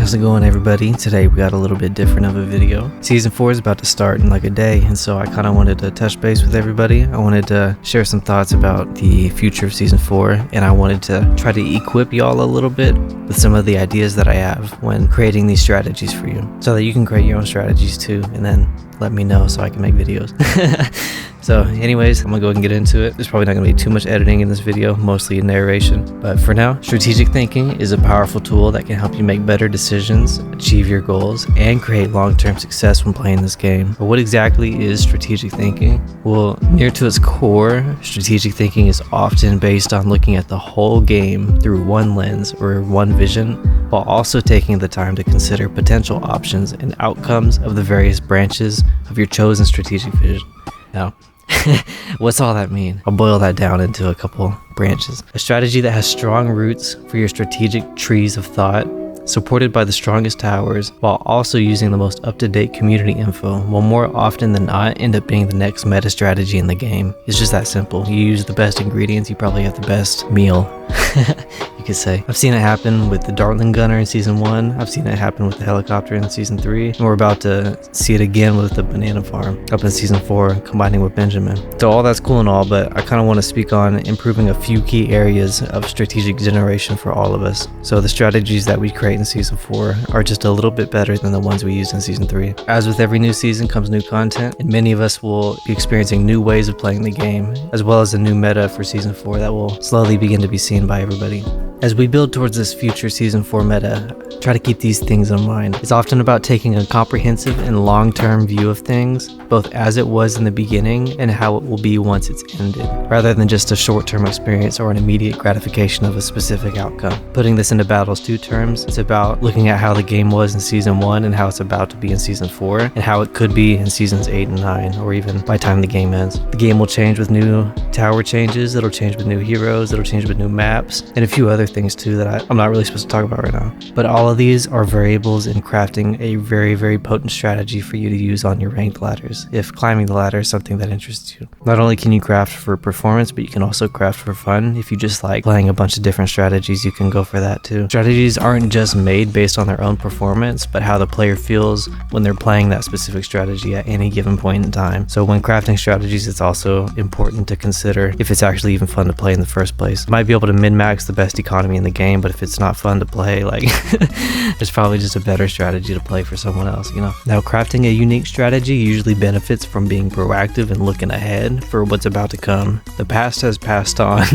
How's it going, everybody? Today we got a little bit different of a video. Season 4 is about to start in like a day, and so I kind of wanted to touch base with everybody. I wanted to share some thoughts about the future of Season 4, and I wanted to try to equip y'all a little bit with some of the ideas that I have when creating these strategies for you, so that you can create your own strategies too, and then let me know so I can make videos. So anyways, I'm gonna go ahead and get into it. There's probably not gonna be too much editing in this video, mostly narration. But for now, strategic thinking is a powerful tool that can help you make better decisions, achieve your goals, and create long-term success when playing this game. But what exactly is strategic thinking? Well, near to its core, strategic thinking is often based on looking at the whole game through one lens or one vision, while also taking the time to consider potential options and outcomes of the various branches of your chosen strategic vision. Now, what's all that mean? I'll boil that down into a couple branches. A strategy that has strong roots for your strategic trees of thought, supported by the strongest towers, while also using the most up-to-date community info, will more often than not end up being the next meta strategy in the game. It's just that simple. You use the best ingredients, you probably have the best meal, you could say. I've seen it happen with the Dartling Gunner in Season 1, I've seen it happen with the helicopter in Season 3, and we're about to see it again with the banana farm up in Season 4, combining with Benjamin. So all that's cool and all, but I kind of want to speak on improving a few key areas of strategic generation for all of us. So the strategies that we create in Season 4 are just a little bit better than the ones we used in Season 3. As with every new season comes new content, and many of us will be experiencing new ways of playing the game, as well as a new meta for Season 4 that will slowly begin to be seen by everybody. As we build towards this future Season 4 meta, try to keep these things in mind. It's often about taking a comprehensive and long-term view of things, both as it was in the beginning and how it will be once it's ended, rather than just a short-term experience or an immediate gratification of a specific outcome. Putting this into Battles 2 terms, it's about looking at how the game was in Season 1 and how it's about to be in Season 4, and how it could be in Seasons 8 and 9, or even by the time the game ends. The game will change with new tower changes, it'll change with new heroes, it'll change with new maps, and a few other things too that I'm not really supposed to talk about right now. But all of these are variables in crafting a very, very potent strategy for you to use on your ranked ladders, if climbing the ladder is something that interests you. Not only can you craft for performance, but you can also craft for fun. If you just like playing a bunch of different strategies, you can go for that too. Strategies aren't just made based on their own performance, but how the player feels when they're playing that specific strategy at any given point in time. So when crafting strategies, it's also important to consider if it's actually even fun to play in the first place. You might be able to min-max the best economy in the game, but if it's not fun to play, like there's probably just a better strategy to play for someone else, you know. Now, crafting a unique strategy usually benefits from being proactive and looking ahead for what's about to come. The past has passed on,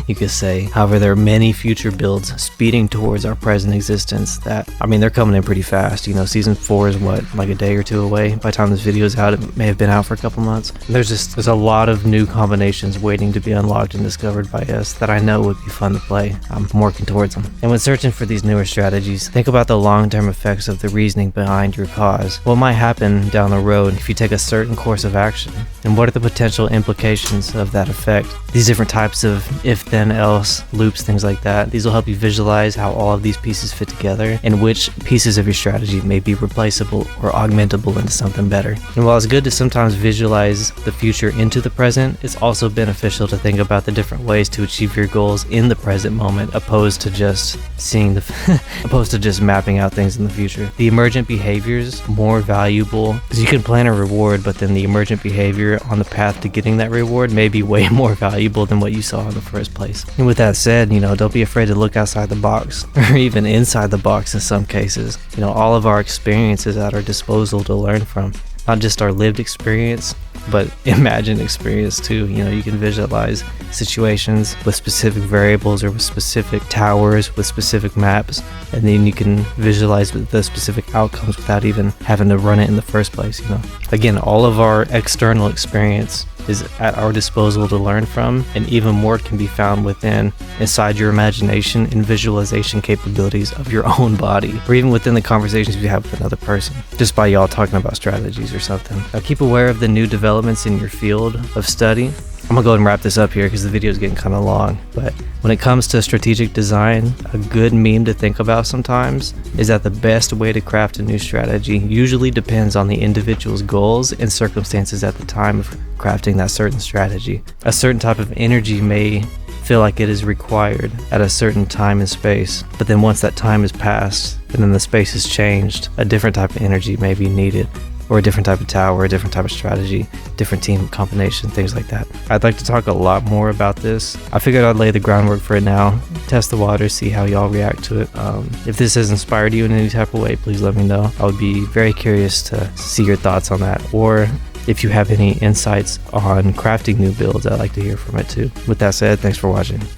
you could say. However, there are many future builds speeding towards our present existence that, I mean, they're coming in pretty fast. You know, Season 4 is what, like a day or two away? By the time this video is out, it may have been out for a couple months. There's a lot of new combinations waiting to be unlocked and discovered by us that I know would be fun to play. I'm working towards them. And when searching for these newer strategies, think about the long-term effects of the reasoning behind your cause. What might happen down the road if you take a certain course of action? And what are the potential implications of that effect? These different types of if, then, else, loops, things like that. These will help you visualize how all of these pieces fit together and which pieces of your strategy may be replaceable or augmentable into something better. And while it's good to sometimes visualize the future into the present, it's also beneficial to think about the different ways to achieve your goals in the present moment, opposed to just mapping out things in the future. The emergent behaviors more valuable because you can plan a reward, but then the emergent behavior on the path to getting that reward may be way more valuable than what you saw in the first place. And with that said, you know, don't be afraid to look outside the box, or even inside the box in some cases. You know, all of our experiences at our disposal to learn from. Not just our lived experience, but imagined experience too. You know, you can visualize situations with specific variables or with specific towers, with specific maps, and then you can visualize the specific outcomes without even having to run it in the first place, you know. Again, all of our external experience is at our disposal to learn from, and even more can be found inside your imagination and visualization capabilities of your own body, or even within the conversations you have with another person, just by y'all talking about strategies or something. Now, keep aware of the new developments in your field of study. I'm gonna go ahead and wrap this up here because the video is getting kind of long, but when it comes to strategic design, a good meme to think about sometimes is that the best way to craft a new strategy usually depends on the individual's goals and circumstances at the time of crafting that certain strategy. A certain type of energy may feel like it is required at a certain time and space, but then once that time has passed and then the space has changed, a different type of energy may be needed, or a different type of tower, a different type of strategy, different team combination, things like that. I'd like to talk a lot more about this. I figured I'd lay the groundwork for it now, test the water, see how y'all react to it. If this has inspired you in any type of way, please let me know. I would be very curious to see your thoughts on that, or if you have any insights on crafting new builds, I'd like to hear from it too. With that said, thanks for watching.